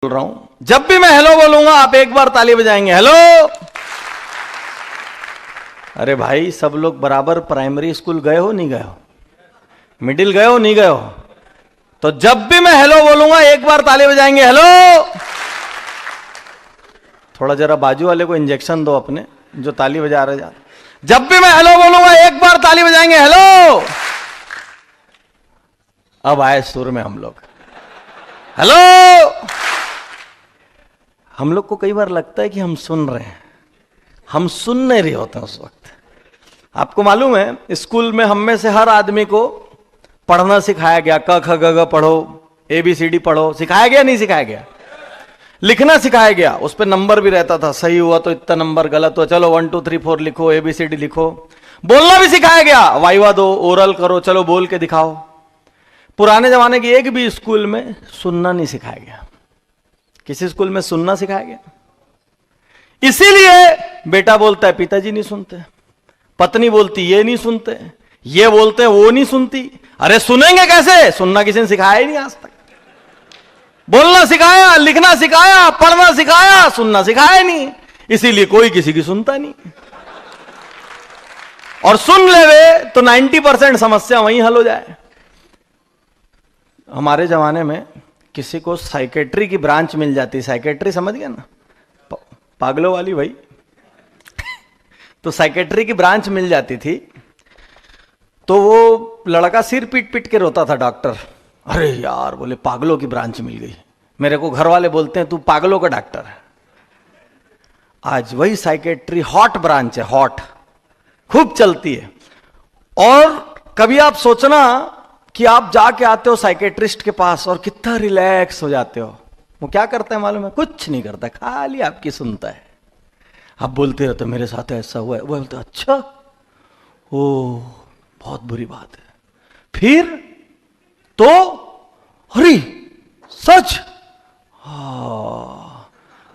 बोल रहा हूं, जब भी मैं हेलो बोलूंगा आप एक बार ताली बजाएंगे। हेलो। अरे भाई, सब लोग बराबर प्राइमरी स्कूल गए हो नहीं गए हो, मिडिल गए हो नहीं गए हो, तो जब भी मैं हेलो बोलूंगा एक बार ताली बजाएंगे। हेलो। थोड़ा जरा बाजू वाले को इंजेक्शन दो अपने, जो ताली बजा रहे जा। जब भी मैं हेलो बोलूंगा एक बार ताली बजाएंगे। हेलो। अब आए सुर में हम लोग। हेलो। हम लोग को कई बार लगता है कि हम सुन रहे हैं, हम सुन नहीं रहे होते उस वक्त। आपको मालूम है, स्कूल में हम में से हर आदमी को पढ़ना सिखाया गया। क ख ग घ पढ़ो, ABCD पढ़ो, सिखाया गया नहीं सिखाया गया? लिखना सिखाया गया, उस पर नंबर भी रहता था, सही हुआ तो इतना नंबर, गलत हुआ चलो 1 2 3 4 लिखो, ABCD लिखो। बोलना भी सिखाया गया, वाइवा दो, ओरल करो, चलो बोल के दिखाओ। पुराने जमाने के एक भी स्कूल में सुनना नहीं सिखाया गया। किसी स्कूल में सुनना सिखाया गया? इसीलिए बेटा बोलता है पिताजी नहीं सुनते, पत्नी बोलती ये नहीं सुनते, ये बोलते हैं वो नहीं सुनती। अरे सुनेंगे कैसे? सुनना किसी ने सिखाया ही नहीं आज तक। बोलना सिखाया, लिखना सिखाया, पढ़ना सिखाया, सुनना सिखाया नहीं, इसीलिए कोई किसी की सुनता नहीं। और सुन लेवे तो 90% समस्या वहीं हल हो जाए। हमारे जमाने में किसी को साइकेट्री की ब्रांच मिल जाती, साइकेट्री समझ गया ना, पागलों वाली भाई। तो साइकेट्री की ब्रांच मिल जाती थी, तो वो लड़का सिर पीट पीट के रोता था। डॉक्टर, अरे यार बोले पागलों की ब्रांच मिल गई। मेरे को घर वाले बोलते हैं तू पागलों का डॉक्टर है। आज वही साइकेट्री हॉट ब्रांच है, हॉट, खूब चलती है। और कभी आप सोचना कि आप जाके आते हो साइकेट्रिस्ट के पास और कितना रिलैक्स हो जाते हो। वो क्या करता है मालूम है? कुछ नहीं करता, खाली आपकी सुनता है। आप बोलते रहते मेरे साथ ऐसा हुआ है, वो बोलते अच्छा, ओ बहुत बुरी बात है। फिर तो अरे सच,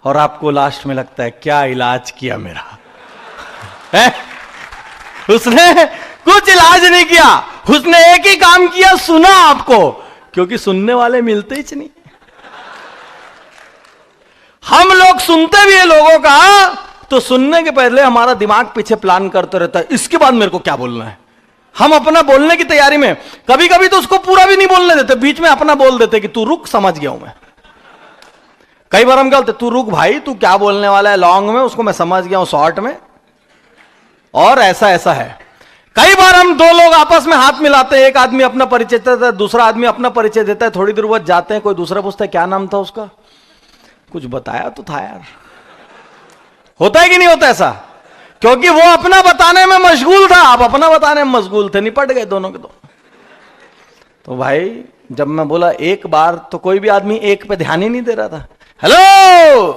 और आपको लास्ट में लगता है क्या इलाज किया मेरा है? उसने कुछ इलाज नहीं किया, उसने एक ही काम किया, सुना आपको, क्योंकि सुनने वाले मिलते ही नहीं। हम लोग सुनते भी है लोगों का, तो सुनने के पहले हमारा दिमाग पीछे प्लान करते रहता है, इसके बाद मेरे को क्या बोलना है। हम अपना बोलने की तैयारी में कभी कभी तो उसको पूरा भी नहीं बोलने देते, बीच में अपना बोल देते कि तू रुक, समझ गया हूं मैं। कई बार हम क्या बोलते, तू रुक भाई, तू क्या बोलने वाला है लॉन्ग में, उसको मैं समझ गया हूं शॉर्ट में, और ऐसा ऐसा है। कई बार हम दो लोग आपस में हाथ मिलाते हैं, एक आदमी अपना परिचय देता है, दूसरा आदमी अपना परिचय देता है, थोड़ी देर बाद जाते हैं, कोई दूसरा पूछता है क्या नाम था उसका, कुछ बताया तो था यार। होता है कि नहीं होता ऐसा? क्योंकि वो अपना बताने में मशगूल था, आप अपना बताने में मशगूल थे, निपट गए दोनों के दो। तो भाई जब मैं बोला एक बार, तो कोई भी आदमी एक पे ध्यान ही नहीं दे रहा था। हेलो,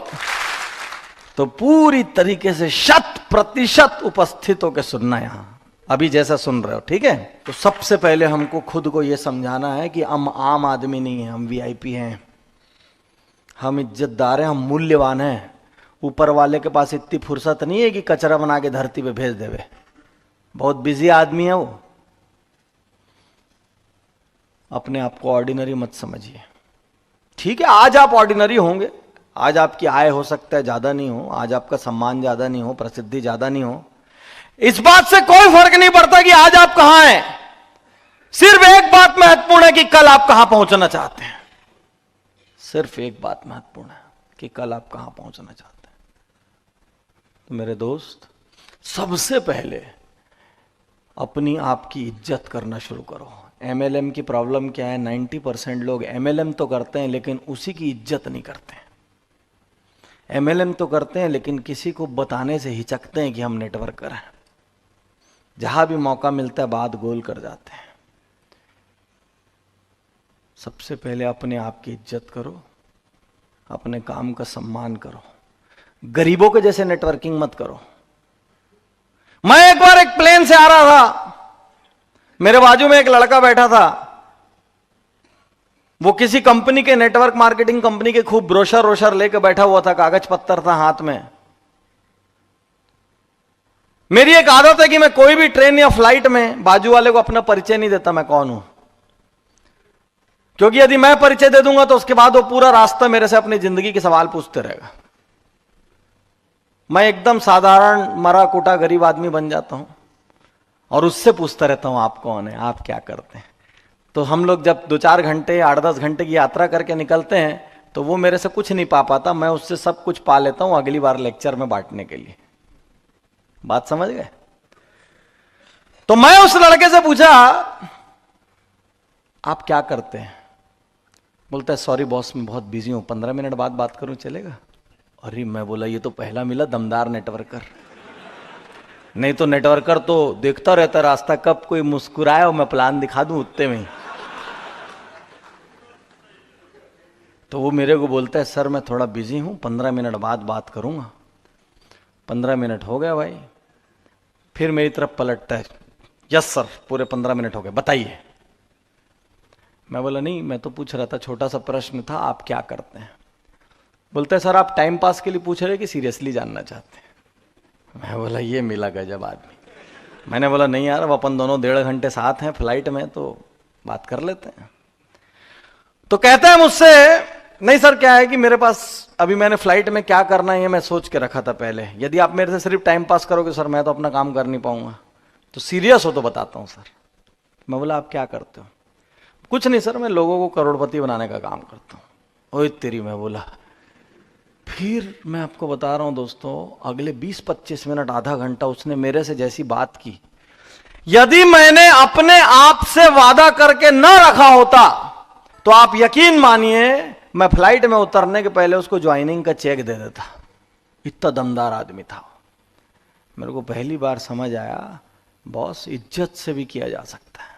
तो पूरी तरीके से 100% उपस्थित होकर सुनना, यहां अभी जैसा सुन रहे हो, ठीक है? तो सबसे पहले हमको खुद को यह समझाना है कि हम आम आदमी नहीं है, हम VIP हैं, हम इज्जतदार हैं, हम मूल्यवान हैं। ऊपर वाले के पास इतनी फुर्सत नहीं है कि कचरा बना के धरती पे भेज देवे, बहुत बिजी आदमी है वो। अपने आप को ऑर्डिनरी मत समझिए, ठीक है? आज आप ऑर्डिनरी होंगे, आज आपकी आय हो सकता है ज्यादा नहीं हो, आज आपका सम्मान ज्यादा नहीं हो, प्रसिद्धि ज्यादा नहीं हो, इस बात से कोई फर्क नहीं पड़ता कि आज आप कहां हैं। सिर्फ एक बात महत्वपूर्ण है कि कल आप कहां पहुंचना चाहते हैं। सिर्फ एक बात महत्वपूर्ण है कि कल आप कहां पहुंचना चाहते हैं। तो मेरे दोस्त, सबसे पहले अपनी आपकी इज्जत करना शुरू करो। MLM की प्रॉब्लम क्या है? 90% लोग MLM तो करते हैं लेकिन उसी की इज्जत नहीं करते हैं। MLM तो करते हैं लेकिन किसी को बताने से हिचकते हैं कि हम नेटवर्कर हैं। जहां भी मौका मिलता है बात गोल कर जाते हैं। सबसे पहले अपने आप की इज्जत करो, अपने काम का सम्मान करो। गरीबों के जैसे नेटवर्किंग मत करो। मैं एक बार एक प्लेन से आ रहा था, मेरे बाजू में एक लड़का बैठा था, वो किसी कंपनी के, नेटवर्क मार्केटिंग कंपनी के खूब ब्रोशर लेकर बैठा हुआ था, कागज पत्तर था हाथ में। मेरी एक आदत है कि मैं कोई भी ट्रेन या फ्लाइट में बाजू वाले को अपना परिचय नहीं देता मैं कौन हूं। क्योंकि यदि मैं परिचय दे दूंगा तो उसके बाद वो पूरा रास्ता मेरे से अपनी जिंदगी के सवाल पूछते रहेगा। मैं एकदम साधारण मरा कोटा गरीब आदमी बन जाता हूं और उससे पूछता रहता हूं आप कौन है, आप क्या करते हैं। तो हम लोग जब 2-4 घंटे 8-10 घंटे की यात्रा करके निकलते हैं तो वो मेरे से कुछ नहीं पा पाता, मैं उससे सब कुछ पा लेता हूं अगली बार लेक्चर में बांटने के लिए। बात समझ गए? तो मैं उस लड़के से पूछा आप क्या करते हैं? बोलता है सॉरी बॉस मैं बहुत बिजी हूं, 15 मिनट बाद बात करूं चलेगा? अरे मैं बोला ये तो पहला मिला दमदार नेटवर्कर, नहीं तो नेटवर्कर तो देखता रहता रास्ता कब कोई मुस्कुराए और मैं प्लान दिखा दूं उतने में। तो वो मेरे को बोलता है सर मैं थोड़ा बिजी हूं, 15 मिनट बाद बात करूंगा। 15 मिनट हो गया भाई, फिर मेरी तरफ पलटता है यस सर पूरे 15 मिनट हो गए बताइए। मैं बोला नहीं मैं तो पूछ रहा था, छोटा सा प्रश्न था, आप क्या करते हैं? बोलते हैं सर आप टाइम पास के लिए पूछ रहे कि सीरियसली जानना चाहते हैं? मैं बोला ये मिला गजब आदमी। मैंने बोला नहीं यार अब अपन दोनों 1.5 घंटे साथ हैं फ्लाइट में तो बात कर लेते हैं। तो कहता है मुझसे नहीं सर क्या है कि मेरे पास अभी मैंने फ्लाइट में क्या करना है ये मैं सोच के रखा था पहले, यदि आप मेरे से सिर्फ टाइम पास करोगे सर मैं तो अपना काम कर नहीं पाऊंगा, तो सीरियस हो तो बताता हूं सर। मैं बोला आप क्या करते हो? कुछ नहीं सर मैं लोगों को करोड़पति बनाने का काम करता हूं। ओए तेरी, मैं बोला फिर मैं आपको बता रहा हूं दोस्तों अगले 20-25 मिनट आधा घंटा उसने मेरे से जैसी बात की, यदि मैंने अपने आप से वादा करके न रखा होता तो आप यकीन मानिए मैं फ्लाइट में उतरने के पहले उसको ज्वाइनिंग का चेक दे देता। इतना दमदार आदमी था। मेरे को पहली बार समझ आया बॉस इज्जत से भी किया जा सकता है।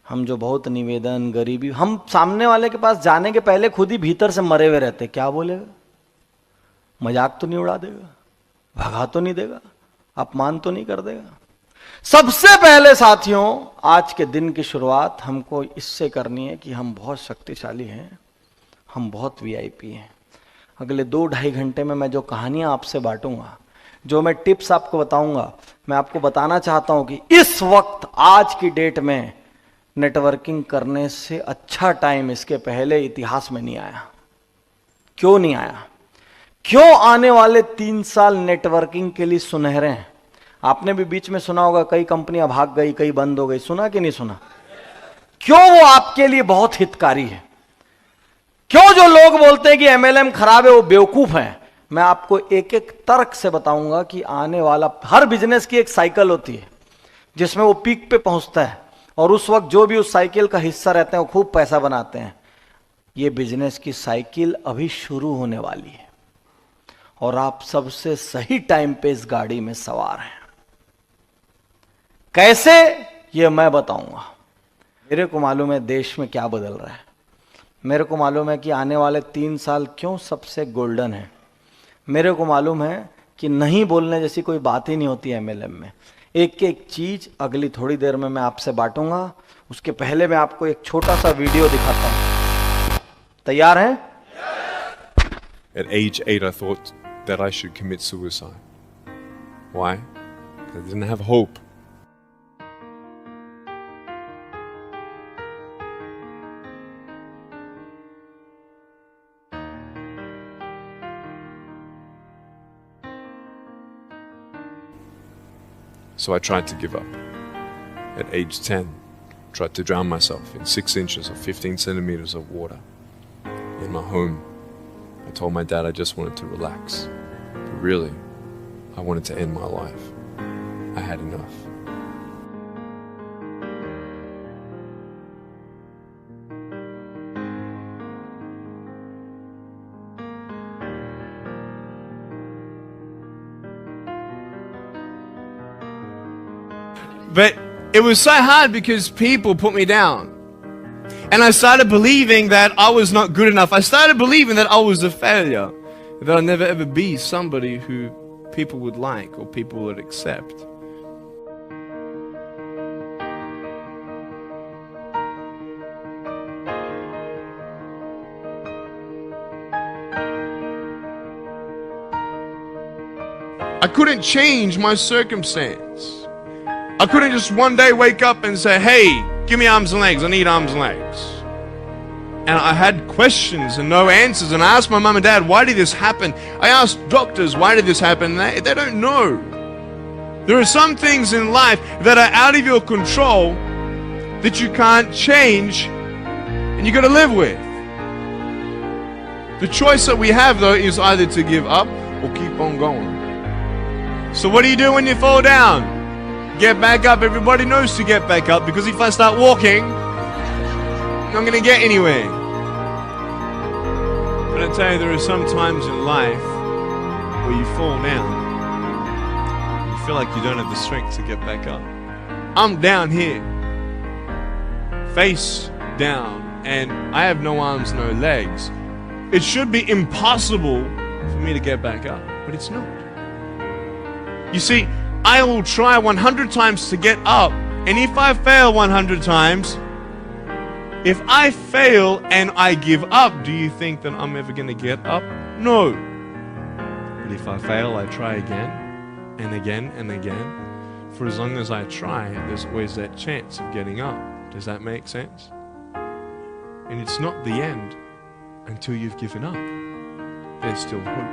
हम जो बहुत निवेदन गरीबी, हम सामने वाले के पास जाने के पहले खुद ही भीतर से मरे हुए रहते, क्या बोलेगा, मजाक तो नहीं उड़ा देगा, भगा तो नहीं देगा, अपमान तो नहीं कर देगा। सबसे पहले साथियों आज के दिन की शुरुआत हमको इससे करनी है कि हम बहुत शक्तिशाली हैं, हम बहुत वीआईपी हैं। अगले 2-2.5 घंटे में मैं जो कहानियां आपसे बांटूंगा, जो मैं टिप्स आपको बताऊंगा, मैं आपको बताना चाहता हूं कि इस वक्त आज की डेट में नेटवर्किंग करने से अच्छा टाइम इसके पहले इतिहास में नहीं आया। क्यों नहीं आया? क्यों आने वाले 3 साल नेटवर्किंग के लिए सुनहरे हैं? आपने भी बीच में सुना होगा कई कंपनियां भाग गई, कई बंद हो गई, सुना कि नहीं सुना? क्यों वो आपके लिए बहुत हितकारी है? क्यों जो लोग बोलते हैं कि एमएलएम खराब है वो बेवकूफ हैं? मैं आपको एक एक तर्क से बताऊंगा कि आने वाला हर बिजनेस की एक साइकिल होती है जिसमें वो पीक पे पहुंचता है और उस वक्त जो भी उस साइकिल का हिस्सा रहते हैं वो खूब पैसा बनाते हैं। ये बिजनेस की साइकिल अभी शुरू होने वाली है और आप सबसे सही टाइम पे इस गाड़ी में सवार हैं। कैसे ये मैं बताऊंगा। मेरे को मालूम है देश में क्या बदल रहा है, मेरे को मालूम है कि आने वाले 3 साल क्यों सबसे गोल्डन है, मेरे को मालूम है कि नहीं बोलने जैसी कोई बात ही नहीं होती है एमएलएम में। एक एक चीज अगली थोड़ी देर में मैं आपसे बांटूंगा। उसके पहले मैं आपको एक छोटा सा वीडियो दिखाता हूं। तैयार हैं? At age 8 I thought that I should commit suicide. Why? Because I didn't have hope. So I tried to give up. At age 10, tried to drown myself in 6 inches or 15 centimeters of water. In my home, I told my dad I just wanted to relax. But really, I wanted to end my life. I had enough. But it was so hard because people put me down. And I started believing that I was not good enough. I started believing that I was a failure. That I'd never ever be somebody who people would like or people would accept. I couldn't change my circumstance. I couldn't just one day wake up and say, hey, give me arms and legs, I need arms and legs. And I had questions and no answers. And I asked my mum and dad, why did this happen? I asked doctors, why did this happen? They don't know. There are some things in life that are out of your control that you can't change and you got to live with. The choice that we have, though, is either to give up or keep on going. So what do you do when you fall down? Get back up. Everybody knows to get back up, because if I start walking, I'm not going to get anywhere. But I tell you, there are some times in life where you fall down. You feel like you don't have the strength to get back up. I'm down here, face down, and I have no arms, no legs. It should be impossible for me to get back up, but it's not. You see, I will try 100 times to get up, and if I fail 100 times, if I fail and I give up, do you think that I'm ever going to get up? No. But if I fail, I try again and again and again. For as long as I try, there's always that chance of getting up. Does that make sense? And it's not the end until you've given up. There's still hope.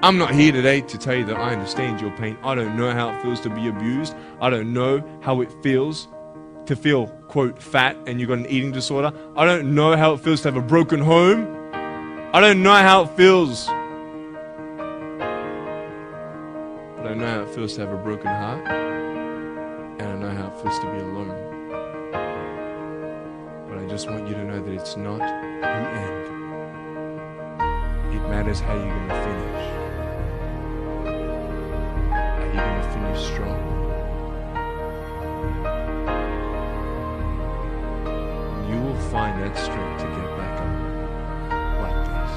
I'm not here today to tell you that I understand your pain. I don't know how it feels to be abused. I don't know how it feels to feel, quote, fat and you've got an eating disorder. I don't know how it feels to have a broken home. I don't know how it feels. But I know how it feels to have a broken heart. And I know how it feels to be alone. But I just want you to know that it's not the end. It matters how you're going to finish. Are you going to finish strong? You will find that strength to get back up like this.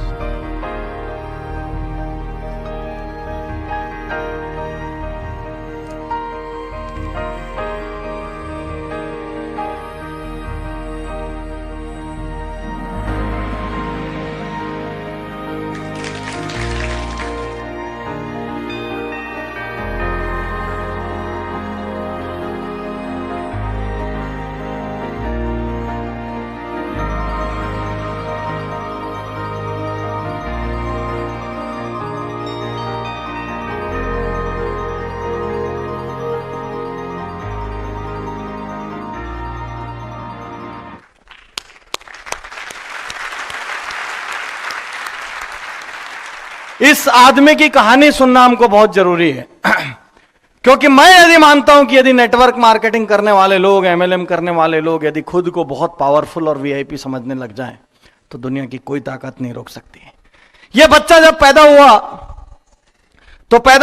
इस आदमी की कहानी सुनना हमको बहुत जरूरी है, क्योंकि मैं यदि मानता हूं कि यदि नेटवर्क मार्केटिंग करने वाले लोग, एमएलएम करने वाले लोग यदि खुद को बहुत पावरफुल और वीआईपी समझने लग जाएं, तो दुनिया की कोई ताकत नहीं रोक सकती है। यह बच्चा जब पैदा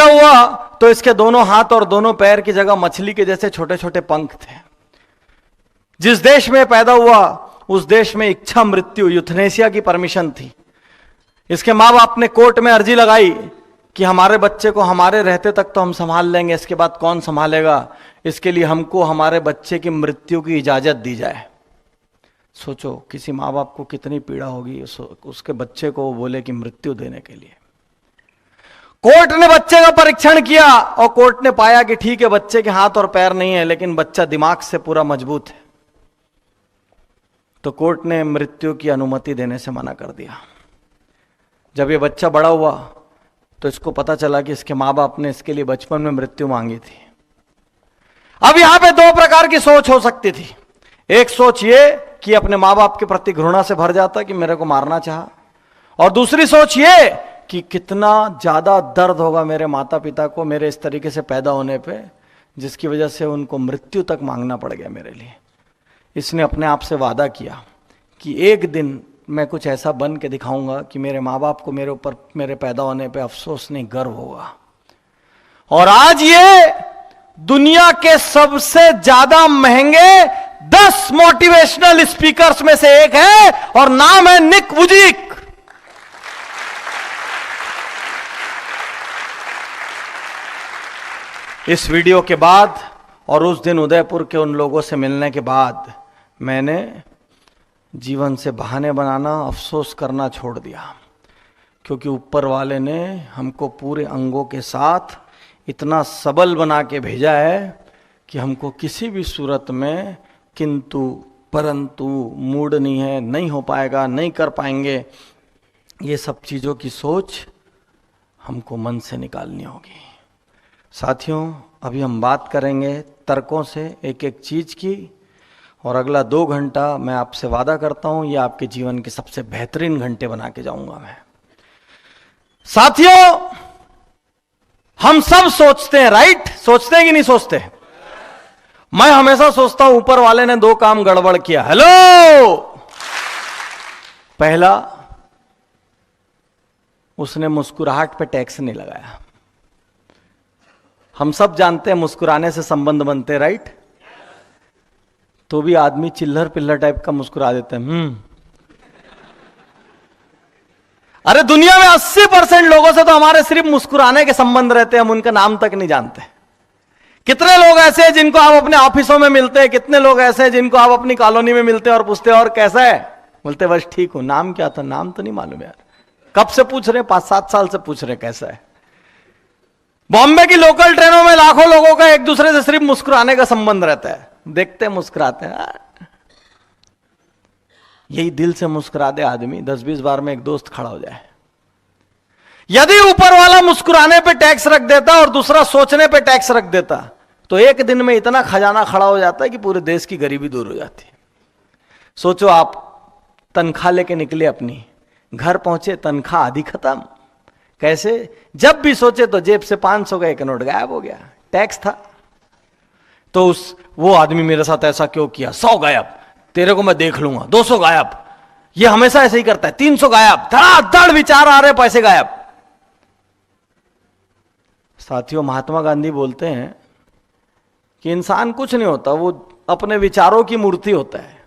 हुआ तो इसके दोनों हाथ और दोनों पैर की जगह मछली के जैसे छोटे छोटे पंख थे। जिस देश में पैदा हुआ उस देश में इच्छा मृत्यु, यूथनेसिया की परमिशन थी। इसके माँ बाप ने कोर्ट में अर्जी लगाई कि हमारे बच्चे को हमारे रहते तक तो हम संभाल लेंगे, इसके बाद कौन संभालेगा, इसके लिए हमको हमारे बच्चे की मृत्यु की इजाजत दी जाए। सोचो किसी माँ बाप को कितनी पीड़ा होगी उसके बच्चे को बोले कि मृत्यु देने के लिए। कोर्ट ने बच्चे का परीक्षण किया और कोर्ट ने पाया कि ठीक है, बच्चे के हाथ और पैर नहीं है, लेकिन बच्चा दिमाग से पूरा मजबूत है। तो कोर्ट ने मृत्यु की अनुमति देने से मना कर दिया। जब ये बच्चा बड़ा हुआ तो इसको पता चला कि इसके माँ बाप ने इसके लिए बचपन में मृत्यु मांगी थी। अब यहां पे दो प्रकार की सोच हो सकती थी। एक सोच ये कि अपने माँ बाप के प्रति घृणा से भर जाता कि मेरे को मारना चाहा, और दूसरी सोच ये कि कितना ज्यादा दर्द होगा मेरे माता पिता को मेरे इस तरीके से पैदा होने पे, जिसकी वजह से उनको मृत्यु तक मांगना पड़ गया मेरे लिए। इसने अपने आप से वादा किया कि एक दिन मैं कुछ ऐसा बन के दिखाऊंगा कि मेरे माँ बाप को मेरे ऊपर मेरे पैदा होने पे अफसोस नहीं, गर्व होगा। और आज ये दुनिया के सबसे ज्यादा महंगे 10 मोटिवेशनल स्पीकर्स में से एक है और नाम है निक वुजिक। इस वीडियो के बाद और उस दिन उदयपुर के उन लोगों से मिलने के बाद मैंने जीवन से बहाने बनाना, अफसोस करना छोड़ दिया, क्योंकि ऊपर वाले ने हमको पूरे अंगों के साथ इतना सबल बना के भेजा है कि हमको किसी भी सूरत में किंतु परंतु मूड नहीं है, नहीं हो पाएगा, नहीं कर पाएंगे, ये सब चीजों की सोच हमको मन से निकालनी होगी। साथियों, अभी हम बात करेंगे तर्कों से एक एक चीज की, और अगला 2 घंटा मैं आपसे वादा करता हूं ये आपके जीवन के सबसे बेहतरीन घंटे बना के जाऊंगा मैं। साथियों, हम सब सोचते हैं, राइट? सोचते हैं कि नहीं सोचते? मैं हमेशा सोचता हूं ऊपर वाले ने 2 काम गड़बड़ किया। हेलो, पहला, उसने मुस्कुराहट पे टैक्स नहीं लगाया। हम सब जानते हैं मुस्कुराने से संबंध बनते, राइट? तो भी आदमी चिल्लर पिल्लर टाइप का मुस्कुरा देते हैं। अरे दुनिया में 80% लोगों से तो हमारे सिर्फ मुस्कुराने के संबंध रहते हैं, हम उनका नाम तक नहीं जानते। कितने लोग ऐसे हैं जिनको आप अपने ऑफिसों में मिलते हैं, कितने लोग ऐसे हैं जिनको आप अपनी कॉलोनी में मिलते हैं और पूछते हैं और कैसा है, बोलते बस ठीक हूं। नाम क्या था? नाम तो नहीं मालूम यार। कब से पूछ रहे? 5-7 साल से पूछ रहे कैसा है। बॉम्बे की लोकल ट्रेनों में लाखों लोगों का एक दूसरे से सिर्फ मुस्कुराने का संबंध रहता है, देखते हैं मुस्कुराते हैं। यही दिल से मुस्कुरा दे आदमी, 10-20 बार में एक दोस्त खड़ा हो जाए। यदि ऊपर वाला मुस्कुराने पे टैक्स रख देता और दूसरा सोचने पे टैक्स रख देता, तो एक दिन में इतना खजाना खड़ा हो जाता है कि पूरे देश की गरीबी दूर हो जाती। सोचो, आप तनख्वाह लेके निकले अपनी, घर पहुंचे तनख्वाह आधी खत्म। कैसे? जब भी सोचे तो जेब से 500 का एक नोट गायब हो गया, टैक्स था। तो वो आदमी मेरे साथ ऐसा क्यों किया, 100 गायब, तेरे को मैं देख लूंगा, 200 गायब, ये हमेशा ऐसे ही करता है, 300 गायब, धड़ाधड़ विचार आ रहे, पैसे गायब। साथियों, महात्मा गांधी बोलते हैं कि इंसान कुछ नहीं होता, वो अपने विचारों की मूर्ति होता है।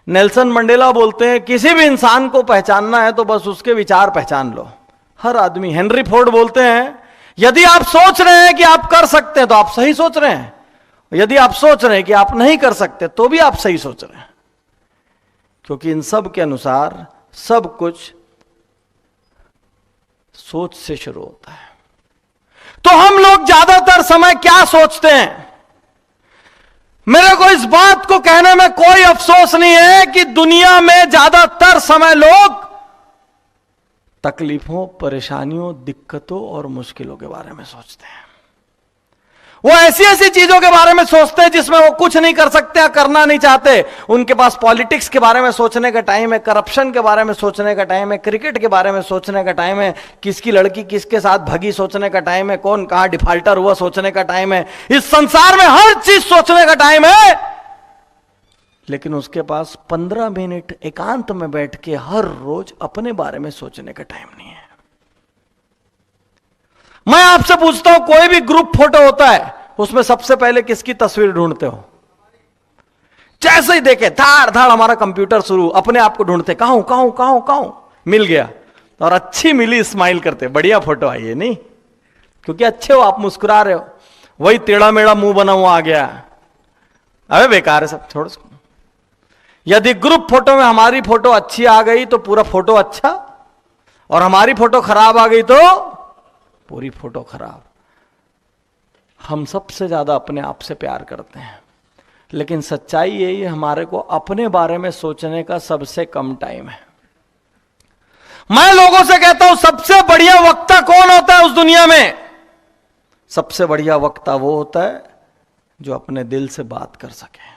नेल्सन मंडेला बोलते हैं किसी भी इंसान को पहचानना है तो बस उसके विचार पहचान लो, हर आदमी। हेनरी फोर्ड बोलते हैं यदि आप सोच रहे हैं कि आप कर सकते हैं तो आप सही सोच रहे हैं, यदि आप सोच रहे हैं कि आप नहीं कर सकते तो भी आप सही सोच रहे हैं, क्योंकि इन सब के अनुसार सब कुछ सोच से शुरू होता है। तो हम लोग ज्यादातर समय क्या सोचते हैं? मेरे को इस बात को कहने में कोई अफसोस नहीं है कि दुनिया में ज्यादातर समय लोग तकलीफों, परेशानियों, दिक्कतों और मुश्किलों के बारे में सोचते हैं। वो ऐसी ऐसी चीजों के बारे में सोचते हैं जिसमें वो कुछ नहीं कर सकते या करना नहीं चाहते। उनके पास पॉलिटिक्स के बारे में सोचने का टाइम है, करप्शन के बारे में सोचने का टाइम है, क्रिकेट के बारे में सोचने का टाइम है, किसकी लड़की किसके साथ भगी सोचने का टाइम है, कौन कहां डिफाल्टर हुआ सोचने का टाइम है। इस संसार में हर चीज सोचने का टाइम है, लेकिन उसके पास 15 मिनट एकांत में बैठ के हर रोज अपने बारे में सोचने का टाइम नहीं है। मैं आपसे पूछता हूं, कोई भी ग्रुप फोटो होता है, उसमें सबसे पहले किसकी तस्वीर ढूंढते हो? जैसे ही देखे धाड़ धाड़ हमारा कंप्यूटर शुरू, अपने आप को ढूंढते, कहां कहां कहां कहां, मिल गया और अच्छी मिली, स्माइल करते, बढ़िया फोटो आई है, नहीं क्योंकि अच्छे हो आप, मुस्कुरा रहे हो। वही टेढ़ा मेढ़ा मुंह बना हुआ आ गया, अबे बेकार है सब, छोड़। यदि ग्रुप फोटो में हमारी फोटो अच्छी आ गई तो पूरा फोटो अच्छा, और हमारी फोटो खराब आ गई तो पूरी फोटो खराब। हम सबसे ज्यादा अपने आप से प्यार करते हैं, लेकिन सच्चाई यही है हमारे को अपने बारे में सोचने का सबसे कम टाइम है। मैं लोगों से कहता हूं सबसे बढ़िया वक्ता कौन होता है उस दुनिया में? सबसे बढ़िया वक्ता वो होता है जो अपने दिल से बात कर सके।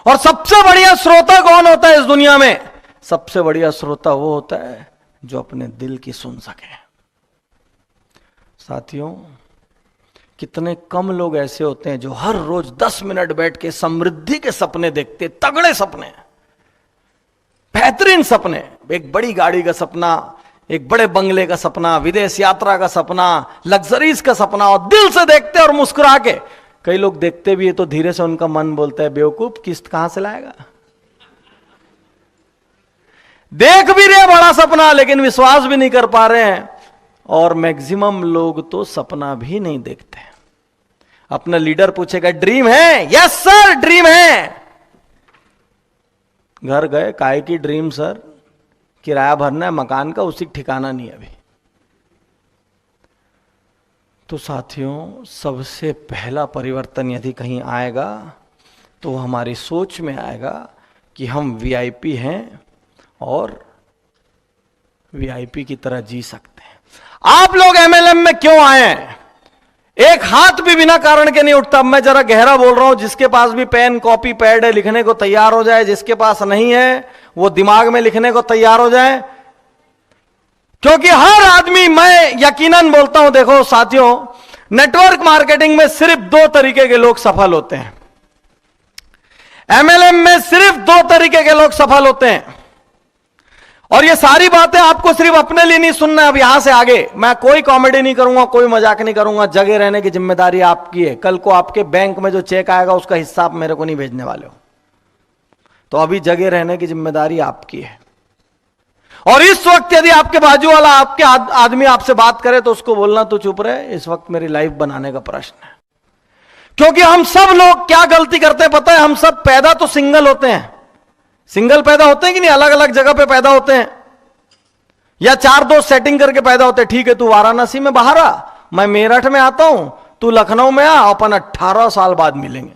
और सबसे बढ़िया श्रोता कौन होता है इस दुनिया में? सबसे बढ़िया श्रोता वो होता है जो अपने दिल की सुन सके। साथियों, कितने कम लोग ऐसे होते हैं जो हर रोज 10 मिनट बैठ के समृद्धि के सपने देखते, तगड़े सपने, बेहतरीन सपने, एक बड़ी गाड़ी का सपना, एक बड़े बंगले का सपना, विदेश यात्रा का सपना, लग्जरीज का सपना, और दिल से देखते और मुस्कुरा के। कई लोग देखते भी है तो धीरे से उनका मन बोलता है बेवकूफ, किस्त कहां से लाएगा? देख भी रहे बड़ा सपना लेकिन विश्वास भी नहीं कर पा रहे हैं। और मैक्सिमम लोग तो सपना भी नहीं देखते। अपना लीडर पूछेगा ड्रीम है? यस सर ड्रीम है। घर गए, काहे की ड्रीम सर? किराया भरना है मकान का, उसी ठिकाना नहीं अभी। तो साथियों, सबसे पहला परिवर्तन यदि कहीं आएगा तो हमारी सोच में आएगा कि हम वीआईपी हैं और वीआईपी की तरह जी सकते हैं। आप लोग एमएलएम में क्यों आए हैं? एक हाथ भी बिना कारण के नहीं उठता। अब मैं जरा गहरा बोल रहा हूं, जिसके पास भी पेन कॉपी पैड है लिखने को तैयार हो जाए, जिसके पास नहीं है वो दिमाग में लिखने को तैयार हो जाए, क्योंकि हर आदमी, मैं यकीनन बोलता हूं, देखो साथियों, नेटवर्क मार्केटिंग में सिर्फ 2 तरीके के लोग सफल होते हैं। एमएलएम में सिर्फ 2 तरीके के लोग सफल होते हैं। और ये सारी बातें आपको सिर्फ अपने लिए नहीं सुनना है। अब यहां से आगे मैं कोई कॉमेडी नहीं करूंगा, कोई मजाक नहीं करूंगा। जगह रहने की जिम्मेदारी आपकी है। कल को आपके बैंक में जो चेक आएगा उसका हिस्सा आप मेरे को नहीं भेजने वाले हो, तो अभी जगह रहने की जिम्मेदारी आपकी है। और इस वक्त यदि आपके बाजू वाला आपके आदमी आपसे बात करे तो उसको बोलना तू चुप रहे, इस वक्त मेरी लाइफ बनाने का प्रश्न है। क्योंकि हम सब लोग क्या गलती करते हैं पता है? हम सब पैदा तो सिंगल होते हैं। सिंगल पैदा होते हैं कि नहीं? अलग अलग जगह पे पैदा होते हैं, या 4 दोस्त सेटिंग करके पैदा होते हैं। ठीक है, तू वाराणसी में बाहर आ, मैं मेरठ में आता हूं, तू लखनऊ में आ, अपन 18 साल बाद मिलेंगे।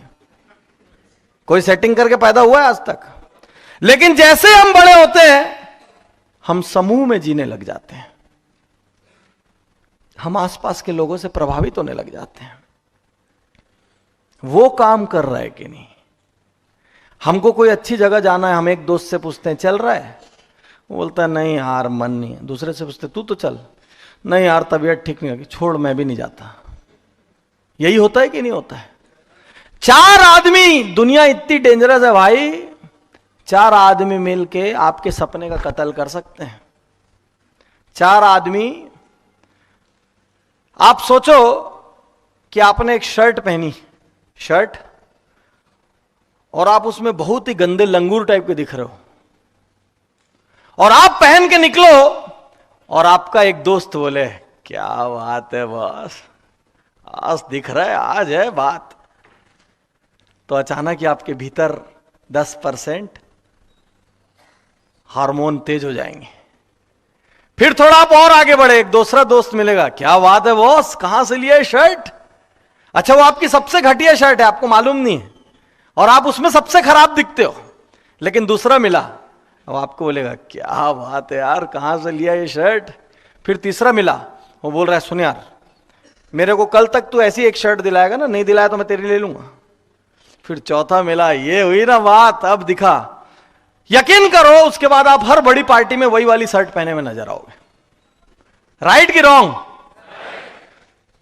कोई सेटिंग करके पैदा हुआ है आज तक? लेकिन जैसे हम बड़े होते हैं हम समूह में जीने लग जाते हैं, हम आसपास के लोगों से प्रभावित होने लग जाते हैं। वो काम कर रहा है कि नहीं? हमको कोई अच्छी जगह जाना है, हम एक दोस्त से पूछते हैं चल रहा है, वो बोलता है नहीं यार मन नहीं है। दूसरे से पूछते तू तो चल, नहीं यार तबीयत ठीक नहीं होगी, छोड़ मैं भी नहीं जाता। यही होता है कि नहीं होता है? 4 आदमी, दुनिया इतनी डेंजरस है भाई, 4 आदमी मिलके आपके सपने का कत्ल कर सकते हैं। 4 आदमी, आप सोचो कि आपने एक शर्ट पहनी, शर्ट, और आप उसमें बहुत ही गंदे लंगूर टाइप के दिख रहे हो, और आप पहन के निकलो और आपका एक दोस्त बोले क्या बात है बॉस, आज दिख रहा है, आज है बात। तो अचानक ही आपके भीतर 10% हार्मोन तेज हो जाएंगे। फिर थोड़ा आप और आगे बढ़े, एक दूसरा दोस्त मिलेगा, क्या बात है बॉस, कहां से लिया है शर्ट? अच्छा वो आपकी सबसे घटिया शर्ट है, आपको मालूम नहीं है, और आप उसमें सबसे खराब दिखते हो। लेकिन दूसरा मिला, अब आपको बोलेगा क्या बात है यार, कहां से लिया ये शर्ट? फिर तीसरा मिला, वो बोल रहा है सुन यार, मेरे को कल तक तू ऐसी एक शर्ट दिलाएगा ना, नहीं दिलाया तो मैं तेरी ले लूंगा। फिर चौथा मिला, ये हुई ना बात, अब दिखा। यकीन करो उसके बाद आप हर बड़ी पार्टी में वही वाली शर्ट पहने में नजर आओगे। राइट कि रॉन्ग?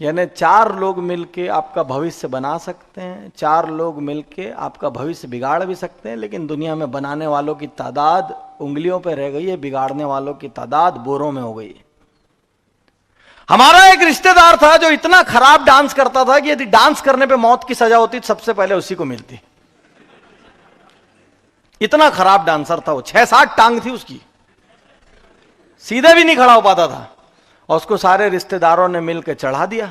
यानी 4 लोग मिलके आपका भविष्य बना सकते हैं, 4 लोग मिलके आपका भविष्य बिगाड़ भी सकते हैं। लेकिन दुनिया में बनाने वालों की तादाद उंगलियों पे रह गई है, बिगाड़ने वालों की तादाद बोरों में हो गई है। हमारा एक रिश्तेदार था जो इतना खराब डांस करता था कि यदि डांस करने पे मौत की सजा होती तो सबसे पहले उसी को मिलती। इतना खराब डांसर था वो, 6-7 टांग थी उसकी, सीधे भी नहीं खड़ा हो पाता था, और उसको सारे रिश्तेदारों ने मिलकर चढ़ा दिया।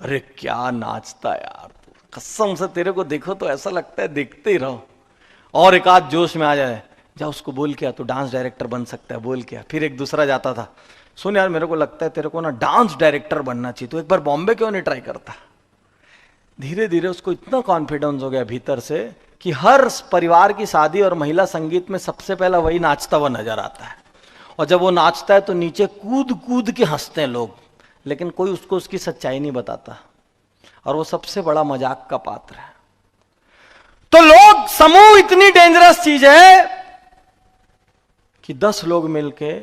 अरे क्या नाचता यार, कसम से तेरे को देखो तो ऐसा लगता है देखते ही रहो। और एक आध जोश में आ जाए, जा उसको बोल के आ, तू डांस डायरेक्टर बन सकता है, बोल के आ। फिर एक दूसरा जाता था, सुन यार मेरे को लगता है तेरे को ना डांस डायरेक्टर बनना चाहिए, तो एक बार बॉम्बे क्यों नहीं ट्राई करता? धीरे धीरे उसको इतना कॉन्फिडेंस हो गया भीतर से कि हर परिवार की शादी और महिला संगीत में सबसे पहला वही नाचता हुआ नजर आता है। और जब वो नाचता है तो नीचे कूद कूद के हंसते हैं लोग, लेकिन कोई उसको उसकी सच्चाई नहीं बताता, और वो सबसे बड़ा मजाक का पात्र है। तो लोग, समूह इतनी डेंजरस चीज है कि 10 लोग मिलके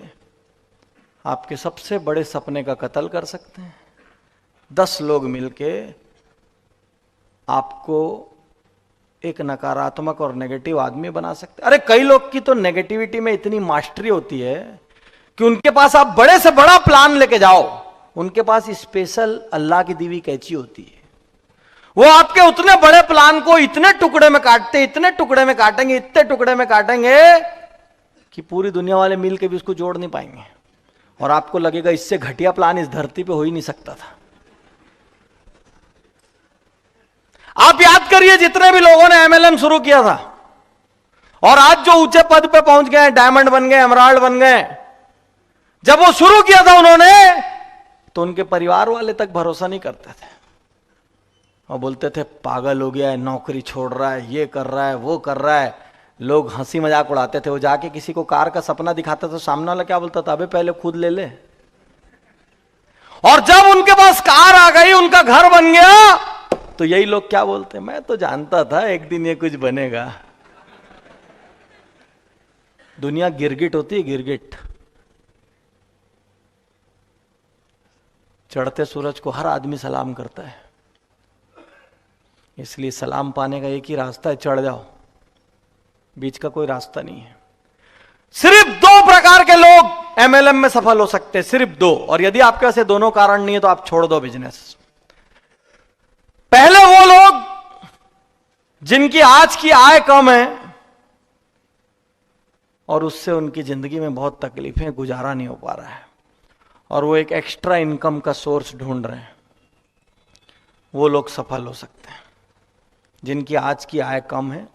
आपके सबसे बड़े सपने का कत्ल कर सकते हैं। 10 लोग मिलके आपको एक नकारात्मक और नेगेटिव आदमी बना सकते हैं। अरे कई लोग की तो नेगेटिविटी में इतनी मास्टरी होती है कि उनके पास आप बड़े से बड़ा प्लान लेके जाओ, उनके पास स्पेशल अल्लाह की दी हुई कैंची होती है। वो आपके उतने बड़े प्लान को इतने टुकड़े में काटते, इतने टुकड़े में काटेंगे, इतने टुकड़े में काटेंगे कि पूरी दुनिया वाले मिल के भी उसको जोड़ नहीं पाएंगे, और आपको लगेगा इससे घटिया प्लान इस धरती पे हो ही नहीं सकता था। आप याद करिए जितने भी लोगों ने एमएलएम शुरू किया था और आज जो ऊंचे पद पे पहुंच गए, डायमंड बन गए, एमराल्ड बन गए, जब वो शुरू किया था उन्होंने, तो उनके परिवार वाले तक भरोसा नहीं करते थे और बोलते थे पागल हो गया है, नौकरी छोड़ रहा है, ये कर रहा है, वो कर रहा है, लोग हंसी मजाक उड़ाते थे। वो जाके किसी को कार का सपना दिखाता था, सामने वाला क्या बोलता था, अबे पहले खुद ले ले। और जब उनके पास कार आ गई, उनका घर बन गया, तो यही लोग क्या बोलते, मैं तो जानता था एक दिन ये कुछ बनेगा। दुनिया गिरगिट होती है, गिरगिट। चढ़ते सूरज को हर आदमी सलाम करता है, इसलिए सलाम पाने का एक ही रास्ता है, चढ़ जाओ, बीच का कोई रास्ता नहीं है। सिर्फ 2 प्रकार के लोग एमएलएम में सफल हो सकते हैं, सिर्फ 2। और यदि आपके पास ये दोनों कारण नहीं है तो आप छोड़ दो बिजनेस। पहले वो लोग जिनकी आज की आय कम है और उससे उनकी जिंदगी में बहुत तकलीफें, गुजारा नहीं हो पा रहा है, और वो एक एक्स्ट्रा इनकम का सोर्स ढूंढ रहे हैं, वो लोग सफल हो सकते हैं। जिनकी आज की आय कम है,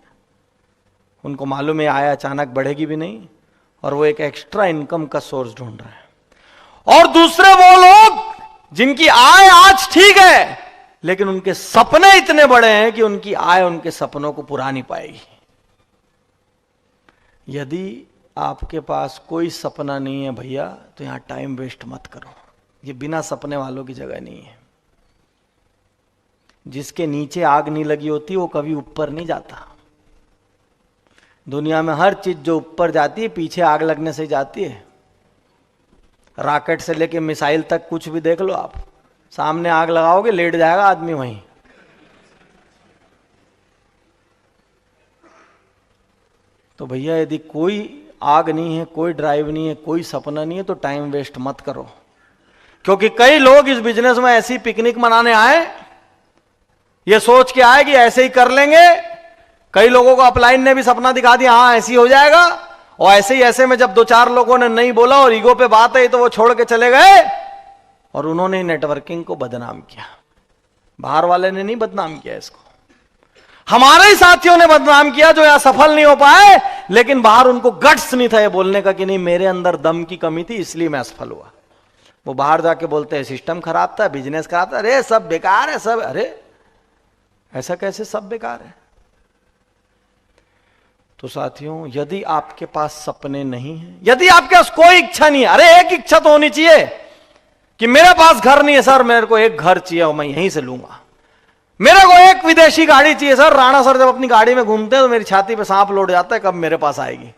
उनको मालूम है आय अचानक बढ़ेगी भी नहीं, और वो एक एक्स्ट्रा इनकम का सोर्स ढूंढ रहे हैं। और दूसरे वो लोग जिनकी आय आज ठीक है, लेकिन उनके सपने इतने बड़े हैं कि उनकी आय उनके सपनों को पुरा नहीं पाएगी। यदि आपके पास कोई सपना नहीं है भैया, तो यहां टाइम वेस्ट मत करो। ये बिना सपने वालों की जगह नहीं है। जिसके नीचे आग नहीं लगी होती वो कभी ऊपर नहीं जाता। दुनिया में हर चीज जो ऊपर जाती है पीछे आग लगने से जाती है। रॉकेट से लेके मिसाइल तक कुछ भी देख लो आप, सामने आग लगाओगे लेट जाएगा आदमी वहीं। तो भैया यदि कोई आग नहीं है, कोई ड्राइव नहीं है, कोई सपना नहीं है, तो टाइम वेस्ट मत करो। क्योंकि कई लोग इस बिजनेस में ऐसी पिकनिक मनाने आए, ये सोच के आए कि ऐसे ही कर लेंगे। कई लोगों को अपलाइन ने भी सपना दिखा दिया, हाँ ऐसे ही हो जाएगा, और ऐसे ही ऐसे में जब 2-4 लोगों ने नहीं बोला और ईगो पे बात आई तो वो छोड़ के चले गए, और उन्होंने नेटवर्किंग को बदनाम किया। बाहर वाले ने नहीं बदनाम किया इसको, हमारे ही साथियों ने बदनाम किया जो यहां सफल नहीं हो पाए, लेकिन बाहर उनको गट्स नहीं था ये बोलने का कि नहीं मेरे अंदर दम की कमी थी इसलिए मैं असफल हुआ। वो बाहर जाके बोलते हैं सिस्टम खराब था, बिजनेस खराब था, अरे सब बेकार है सब। अरे ऐसा कैसे सब बेकार है? तो साथियों, यदि आपके पास सपने नहीं है, यदि आपके पास कोई इच्छा नहीं है, अरे एक इच्छा तो होनी चाहिए कि मेरे पास घर नहीं है सर, मेरे को एक घर चाहिए और मैं यहीं से लूंगा। मेरे को एक विदेशी गाड़ी चाहिए सर, राणा सर जब अपनी गाड़ी में घूमते हैं तो मेरी छाती पे सांप लौट जाता है, कब मेरे पास आएगी।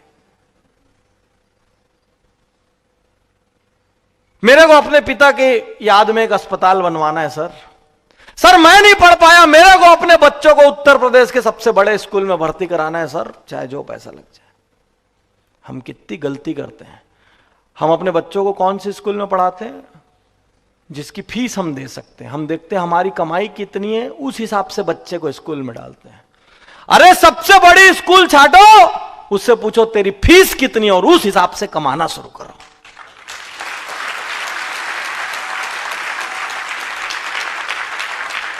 मेरे को अपने पिता के याद में एक अस्पताल बनवाना है सर। सर मैं नहीं पढ़ पाया, मेरे को अपने बच्चों को उत्तर प्रदेश के सबसे बड़े स्कूल में भर्ती कराना है सर, चाहे जो पैसा लग जाए। हम कितनी गलती करते हैं। हम अपने बच्चों को कौन से स्कूल में पढ़ाते हैं? जिसकी फीस हम दे सकते हैं। हम देखते हैं हमारी कमाई कितनी है, उस हिसाब से बच्चे को स्कूल में डालते हैं। अरे सबसे बड़ी स्कूल छाटो, उससे पूछो तेरी फीस कितनी है और उस हिसाब से कमाना शुरू करो।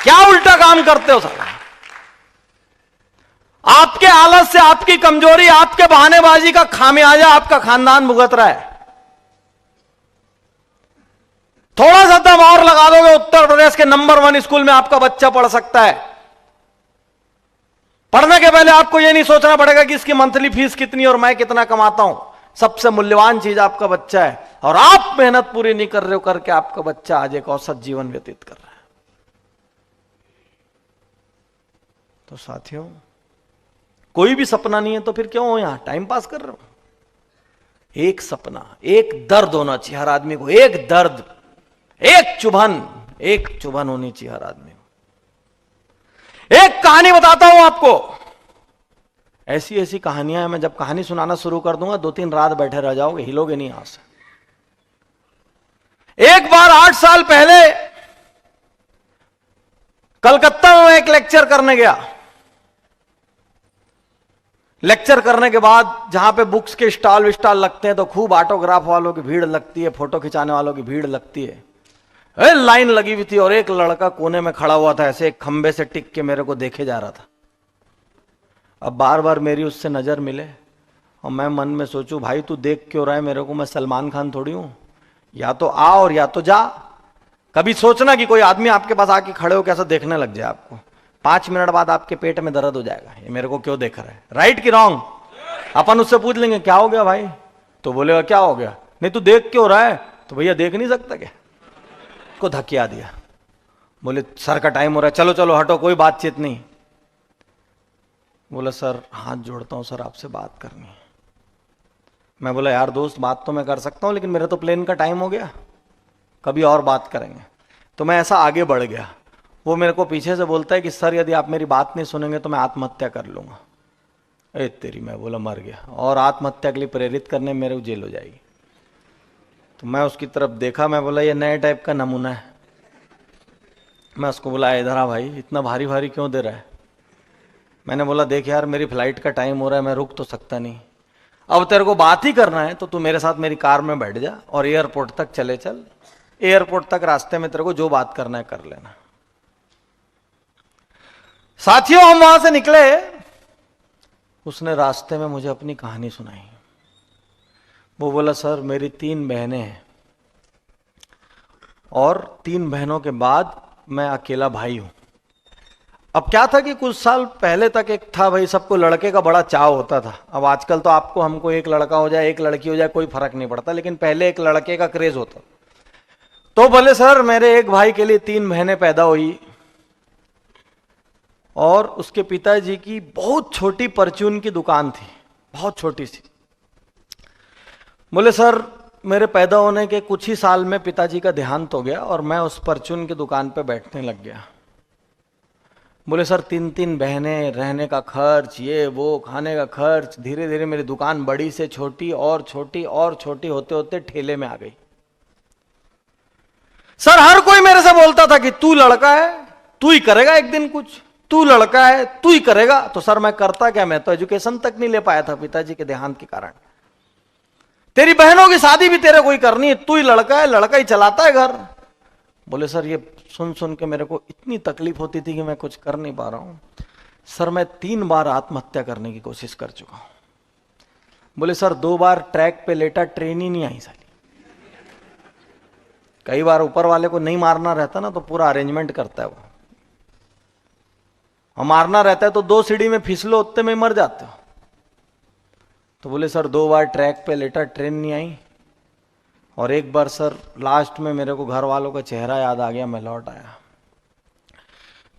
क्या उल्टा काम करते हो साला? आपके आलस से, आपकी कमजोरी, आपके बहानेबाजी का खामियाजा आपका खानदान भुगत रहा है। थोड़ा सा दम और लगा दोगे, उत्तर प्रदेश के नंबर 1 स्कूल में आपका बच्चा पढ़ सकता है। पढ़ने के पहले आपको यह नहीं सोचना पड़ेगा कि इसकी मंथली फीस कितनी और मैं कितना कमाता हूं। सबसे मूल्यवान चीज आपका बच्चा है, और आप मेहनत पूरी नहीं कर रहे हो करके आपका बच्चा आज एक औसत जीवन व्यतीत कर रहा है। तो साथियों, कोई भी सपना नहीं है तो फिर क्यों हो यहां टाइम पास कर रहे हो? एक सपना, एक दर्द होना चाहिए हर आदमी को, एक दर्द, एक चुभन होनी चाहिए हर आदमी को। एक कहानी बताता हूं आपको, ऐसी ऐसी कहानियां हैं, मैं जब कहानी सुनाना शुरू कर दूंगा 2-3 रात बैठे रह जाओगे, हिलोगे नहीं यहां से। एक बार 8 साल पहले कलकत्ता में एक लेक्चर करने गया। लेक्चर करने के बाद जहां पे बुक्स के स्टॉल विस्टॉल लगते हैं तो खूब ऑटोग्राफ वालों की भीड़ लगती है, फोटो खिंचाने वालों की भीड़ लगती है। लाइन लगी हुई थी और एक लड़का कोने में खड़ा हुआ था, ऐसे एक खंबे से टिक के मेरे को देखे जा रहा था। अब बार बार मेरी उससे नजर मिले और मैं मन में सोचूं भाई तू देख क्यों रहा है मेरे को, मैं सलमान खान थोड़ी हूं, या तो आ और या तो जा। कभी सोचना कि कोई आदमी आपके पास आके खड़े हो कैसा देखने लग जाए आपको, 5 मिनट बाद आपके पेट में दर्द हो जाएगा, ये मेरे को क्यों देख रहा है, राइट कि रॉन्ग? अपन उससे पूछ लेंगे क्या हो गया भाई, तो बोलेगा क्या हो गया, नहीं तू देख क्यों रहा है, तो भैया देख नहीं सकता क्या, को धकिया दिया। बोले सर का टाइम हो रहा है, चलो चलो हटो, कोई बातचीत नहीं। बोला सर हाथ जोड़ता हूं सर, आपसे बात करनी है। मैं बोला यार दोस्त, बात तो मैं कर सकता हूं, लेकिन मेरा तो प्लेन का टाइम हो गया, कभी और बात करेंगे। तो मैं ऐसा आगे बढ़ गया। वो मेरे को पीछे से बोलता है कि सर यदि आप मेरी बात नहीं सुनेंगे तो मैं आत्महत्या कर लूंगा। ए तेरी, मैं बोला मर गया, और आत्महत्या के लिए प्रेरित करने मेरे को जेल हो जाएगी। तो मैं उसकी तरफ देखा, मैं बोला ये नए टाइप का नमूना है। मैं उसको बोला इधर आ भाई, इतना भारी भारी क्यों दे रहा है। मैंने बोला देख यार, मेरी फ्लाइट का टाइम हो रहा है, मैं रुक तो सकता नहीं, अब तेरे को बात ही करना है तो तू मेरे साथ मेरी कार में बैठ जा और एयरपोर्ट तक चले चल, एयरपोर्ट तक रास्ते में तेरे को जो बात करना है कर लेना। साथियों हम वहां से निकले, उसने रास्ते में मुझे अपनी कहानी सुनाई। वो बोला सर मेरी 3 बहनें हैं और 3 बहनों के बाद मैं अकेला भाई हूं। अब क्या था कि कुछ साल पहले तक एक था भाई, सबको लड़के का बड़ा चाव होता था। अब आजकल तो आपको हमको एक लड़का हो जाए एक लड़की हो जाए कोई फर्क नहीं पड़ता, लेकिन पहले एक लड़के का क्रेज होता। तो बोले सर मेरे एक भाई के लिए 3 बहनें पैदा हुई और उसके पिताजी की बहुत छोटी परचून की दुकान थी, बहुत छोटी सी। बोले सर मेरे पैदा होने के कुछ ही साल में पिताजी का देहांत हो गया और मैं उस परचून की दुकान पे बैठने लग गया। बोले सर 3 बहनें, रहने का खर्च, ये वो, खाने का खर्च, धीरे धीरे मेरी दुकान बड़ी से छोटी और छोटी और छोटी होते होते ठेले में आ गई। सर हर कोई मेरे से बोलता था कि तू लड़का है, तू ही करेगा एक दिन कुछ, तू लड़का है तू ही करेगा। तो सर मैं करता क्या, मैं तो एजुकेशन तक नहीं ले पाया था पिताजी के देहांत के कारण। तेरी बहनों की शादी भी तेरे को ही करनी है, तू ही लड़का है, लड़का ही चलाता है घर। बोले सर ये सुन सुन के मेरे को इतनी तकलीफ होती थी कि मैं कुछ कर नहीं पा रहा हूं। सर मैं 3 बार आत्महत्या करने की कोशिश कर चुका हूं। बोले सर 2 बार ट्रैक पे लेटा, ट्रेन ही नहीं आई साली। कई बार ऊपर वाले को नहीं मारना रहता ना तो पूरा अरेंजमेंट करता है वो, और मारना रहता है तो 2 सीढ़ी में फिसलो उतने में मर जाते हो। तो बोले सर 2 बार ट्रैक पे लेटा, ट्रेन नहीं आई, और एक बार सर लास्ट में मेरे को घर वालों का चेहरा याद आ गया, मैं लौट आया।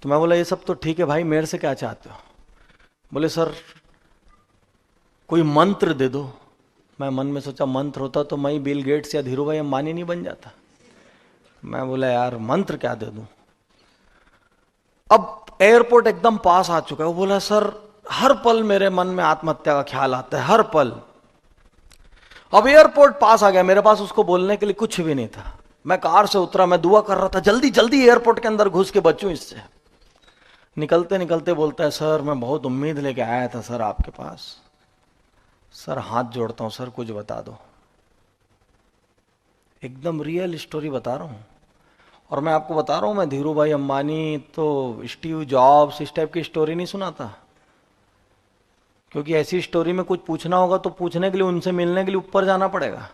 तो मैं बोला ये सब तो ठीक है भाई, मेरे से क्या चाहते हो। बोले सर कोई मंत्र दे दो। मैं मन में सोचा मंत्र होता तो मैं बिल गेट्स या धीरू भाई अंबानी नहीं बन जाता। मैं बोला यार मंत्र क्या दे दूं। अब एयरपोर्ट एकदम पास आ चुका है। वो बोला सर हर पल मेरे मन में आत्महत्या का ख्याल आता है, हर पल। अब एयरपोर्ट पास आ गया, मेरे पास उसको बोलने के लिए कुछ भी नहीं था। मैं कार से उतरा, मैं दुआ कर रहा था जल्दी जल्दी एयरपोर्ट के अंदर घुस के बचूं इससे। निकलते निकलते बोलता है सर मैं बहुत उम्मीद लेके आया था सर आपके पास, सर हाथ जोड़ता हूं सर कुछ बता दो। एकदम रियल स्टोरी बता रहा हूं, और मैं आपको बता रहा हूं मैं धीरू भाई अंबानी तो स्टीव जॉब्स इस टाइप की स्टोरी नहीं सुनाता, क्योंकि ऐसी स्टोरी में कुछ पूछना होगा तो पूछने के लिए उनसे मिलने के लिए ऊपर जाना पड़ेगा,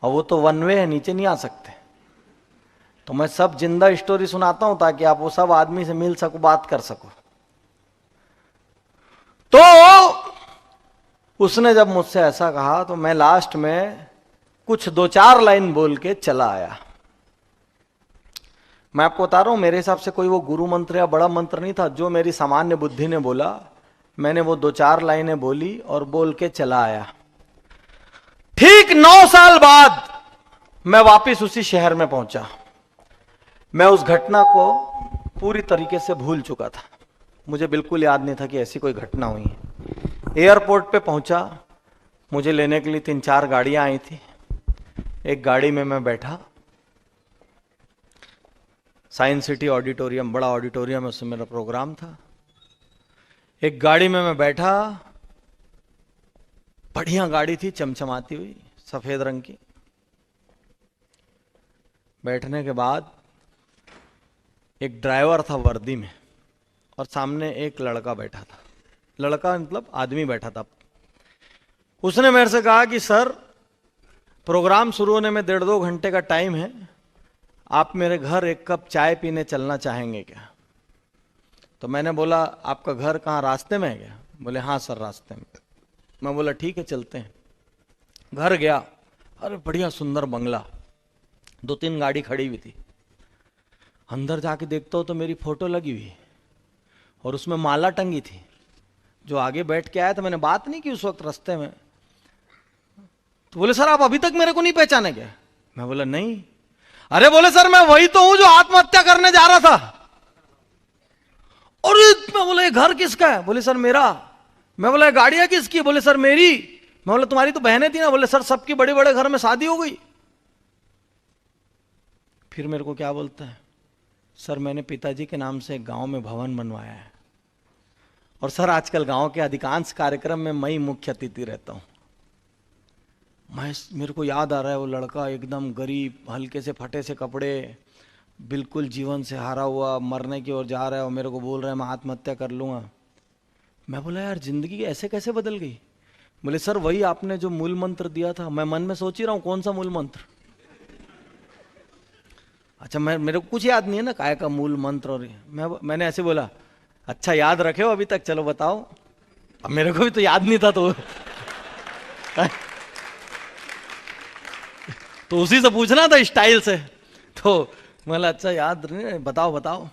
और वो तो 1 वे है, नीचे नहीं आ सकते। तो मैं सब जिंदा स्टोरी सुनाता हूं ताकि आप वो सब आदमी से मिल सको, बात कर सको। तो उसने जब मुझसे ऐसा कहा तो मैं लास्ट में कुछ 2-4 लाइन बोल के चला आया। मैं आपको बता रहा हूं मेरे हिसाब से कोई वो गुरु मंत्र या बड़ा मंत्र नहीं था, जो मेरी सामान्य बुद्धि ने बोला। मैंने वो 2-4 लाइनें बोली और बोल के चला आया। ठीक 9 साल बाद मैं वापिस उसी शहर में पहुंचा। मैं उस घटना को पूरी तरीके से भूल चुका था, मुझे बिल्कुल याद नहीं था कि ऐसी कोई घटना हुई है। एयरपोर्ट पे पहुंचा, मुझे लेने के लिए 3-4 गाड़ियां आई थी। एक गाड़ी में मैं बैठा, साइंस सिटी ऑडिटोरियम, बड़ा ऑडिटोरियम है, उसमें मेरा प्रोग्राम था। एक गाड़ी में मैं बैठा, बढ़िया गाड़ी थी, चमचमाती हुई, सफेद रंग की। बैठने के बाद एक ड्राइवर था वर्दी में, और सामने एक लड़का बैठा था। लड़का मतलब आदमी बैठा था। उसने मेरे से कहा कि सर प्रोग्राम शुरू होने में 1.5-2 घंटे का टाइम है, आप मेरे घर एक कप चाय पीने चलना चाहेंगे क्या। तो मैंने बोला आपका घर कहाँ, रास्ते में है क्या। बोले हाँ सर रास्ते में। मैं बोला ठीक है चलते हैं। घर गया, अरे बढ़िया सुंदर बंगला, 2-3 गाड़ी खड़ी हुई थी। अंदर जाके देखता हूँ तो मेरी फोटो लगी हुई और उसमें माला टंगी थी। जो आगे बैठ के आया था, मैंने बात नहीं की उस वक्त रास्ते में, तो बोले सर आप अभी तक मेरे को नहीं पहचाने क्या? मैं बोला नहीं। अरे बोले सर मैं वही तो हूं जो आत्महत्या करने जा रहा था। और मैं बोला ये घर किसका है? बोले सर मेरा। मैं बोला गाड़ियां किसकी? बोले सर मेरी। मैं बोला तुम्हारी तो बहनें थी ना? बोले सर सबकी बड़े बड़े घर में शादी हो गई। फिर मेरे को क्या बोलता है, सर मैंने पिताजी के नाम से एक गांव में भवन बनवाया है, और सर आजकल गांव के अधिकांश कार्यक्रम में मैं ही मुख्य अतिथि रहता हूं। मेरे को याद आ रहा है वो लड़का एकदम गरीब, हल्के से फटे से कपड़े, बिल्कुल जीवन से हारा हुआ, मरने की ओर जा रहा है, और मेरे को बोल रहा है मैं आत्महत्या कर लूंगा। मैं बोला यार जिंदगी ऐसे कैसे बदल गई? बोले सर वही आपने जो मूल मंत्र दिया था। मैं मन में सोच ही रहा हूं कौन सा मूल मंत्र। अच्छा मेरे को कुछ याद नहीं है ना काय का मूल मंत्र। और मैंने ऐसे बोला अच्छा याद रखे हो अभी तक, चलो बताओ। अब मेरे को भी तो याद नहीं था तो उसी से पूछना था स्टाइल से। तो बोला अच्छा याद नहीं, बताओ बताओ।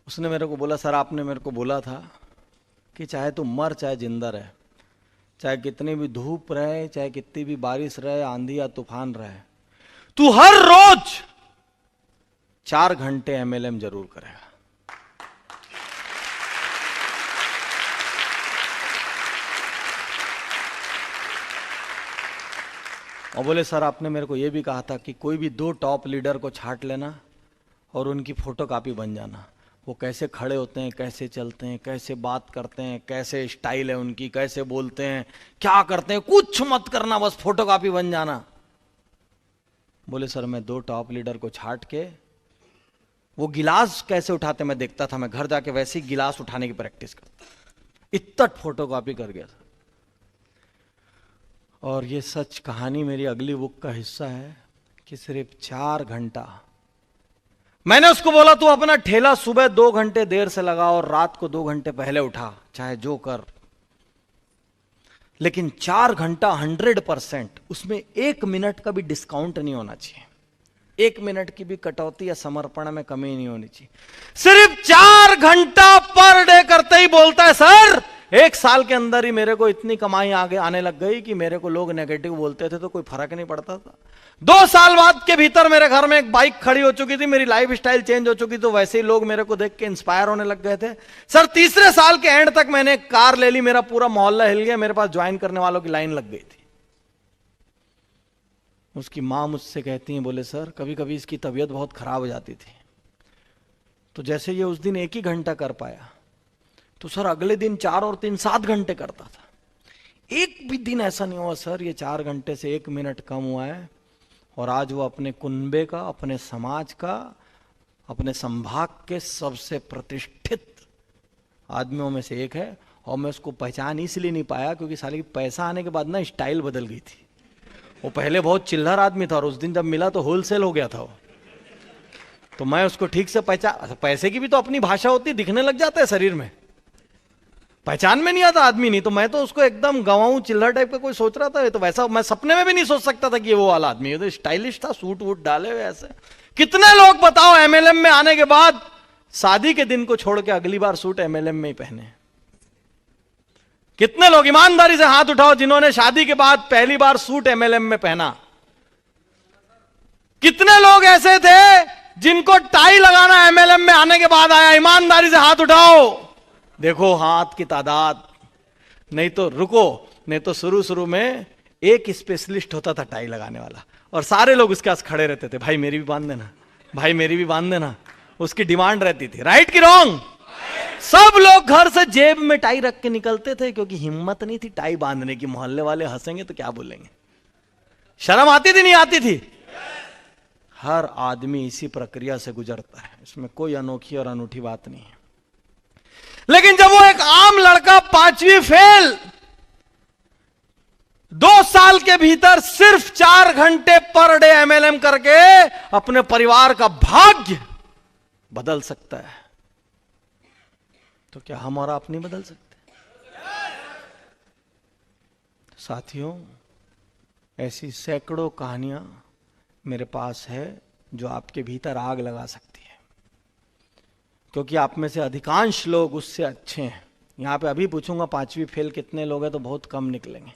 उसने मेरे को बोला सर आपने मेरे को बोला था कि चाहे तू मर चाहे जिंदा रहे, चाहे कितनी भी धूप रहे, चाहे कितनी भी बारिश रहे, आंधी या तूफान रहे, तू हर रोज 4 घंटे MLM जरूर करेगा। और बोले सर आपने मेरे को यह भी कहा था कि कोई भी 2 टॉप लीडर को छांट लेना और उनकी फोटोकॉपी बन जाना। वो कैसे खड़े होते हैं, कैसे चलते हैं, कैसे बात करते हैं, कैसे स्टाइल है उनकी, कैसे बोलते हैं, क्या करते हैं, कुछ मत करना, बस फोटोकॉपी बन जाना। बोले सर मैं 2 टॉप लीडर को छांट के वो गिलास कैसे उठाते मैं देखता था, मैं घर जाके वैसे ही गिलास उठाने की प्रैक्टिस करता, इतना फोटोकॉपी कर गया था। और ये सच कहानी मेरी अगली बुक का हिस्सा है कि सिर्फ 4 घंटा मैंने उसको बोला तू अपना ठेला सुबह 2 घंटे देर से लगा और रात को 2 घंटे पहले उठा, चाहे जो कर, लेकिन 4 घंटा 100%, उसमें 1 मिनट का भी डिस्काउंट नहीं होना चाहिए, 1 मिनट की भी कटौती या समर्पण में कमी नहीं होनी चाहिए। सिर्फ 4 घंटा पर डे करते ही बोलता है सर 1 साल के अंदर ही मेरे को इतनी कमाई आगे आने लग गई कि मेरे को लोग नेगेटिव बोलते थे तो कोई फर्क नहीं पड़ता था। 2 साल बाद के भीतर मेरे घर में एक बाइक खड़ी हो चुकी थी, मेरी लाइफ स्टाइल चेंज हो चुकी, तो वैसे ही लोग मेरे को देख के इंस्पायर होने लग गए थे। सर 3रे साल के एंड तक मैंने एक कार ले ली, मेरा पूरा मोहल्ला हिल गया, मेरे पास ज्वाइन करने वालों की लाइन लग गई थी। उसकी मां मुझसे कहती है बोले सर कभी कभी इसकी तबीयत बहुत खराब हो जाती थी, तो जैसे ये उस दिन 1 ही घंटा कर पाया तो सर अगले दिन 4 और 3 7 घंटे करता था। एक भी दिन ऐसा नहीं हुआ सर ये 4 घंटे से 1 मिनट कम हुआ है, और आज वो अपने कुनबे का, अपने समाज का, अपने संभाग के सबसे प्रतिष्ठित आदमियों में से एक है। और मैं उसको पहचान इसलिए नहीं पाया क्योंकि साले की पैसा आने के बाद ना स्टाइल बदल गई थी। वो पहले बहुत चिल्लर आदमी था और उस दिन जब मिला तो होलसेल हो गया था वो, तो मैं उसको ठीक से पहचान, पैसे की भी तो अपनी भाषा होती, दिखने लग जाता है शरीर में, पहचान में नहीं आता आदमी। नहीं तो मैं तो उसको एकदम गवाऊं चिल्लर टाइप का कोई सोच रहा था, तो वैसा मैं सपने में भी नहीं सोच सकता था कि ये वो वाला आदमी है। तो स्टाइलिश था, सूट वूट डाले हुए ऐसे। कितने लोग बताओ MLM में आने के बाद शादी के दिन को छोड़ के अगली बार सूट MLM में ही पहने? कितने लोग ईमानदारी से हाथ उठाओ जिन्होंने शादी के बाद पहली बार सूट MLM में पहना? कितने लोग ऐसे थे जिनको टाई लगाना MLM में आने के बाद आया? ईमानदारी से हाथ उठाओ, देखो हाथ की तादाद। नहीं तो रुको, नहीं तो शुरू में एक स्पेशलिस्ट होता था टाई लगाने वाला, और सारे लोग उसके पास खड़े रहते थे, भाई मेरी भी बांध देना, भाई मेरी भी बांध देना, उसकी डिमांड रहती थी। राइट कि रॉन्ग? सब लोग घर से जेब में टाई रख के निकलते थे क्योंकि हिम्मत नहीं थी टाई बांधने की। मोहल्ले वाले हंसेंगे तो क्या बोलेंगे, शर्म आती थी नहीं आती थी? हर आदमी इसी प्रक्रिया से गुजरता है, इसमें कोई अनोखी और अनूठी बात नहीं है। लेकिन जब वो एक आम लड़का 5वीं फेल 2 साल के भीतर सिर्फ 4 घंटे पर डे MLM करके अपने परिवार का भाग्य बदल सकता है, तो क्या हम और आप नहीं बदल सकते? साथियों, ऐसी सैकड़ों कहानियां मेरे पास है जो आपके भीतर आग लगा सकती है, क्योंकि आप में से अधिकांश लोग उससे अच्छे हैं। यहाँ पे अभी पूछूंगा 5वीं फेल कितने लोग हैं तो बहुत कम निकलेंगे।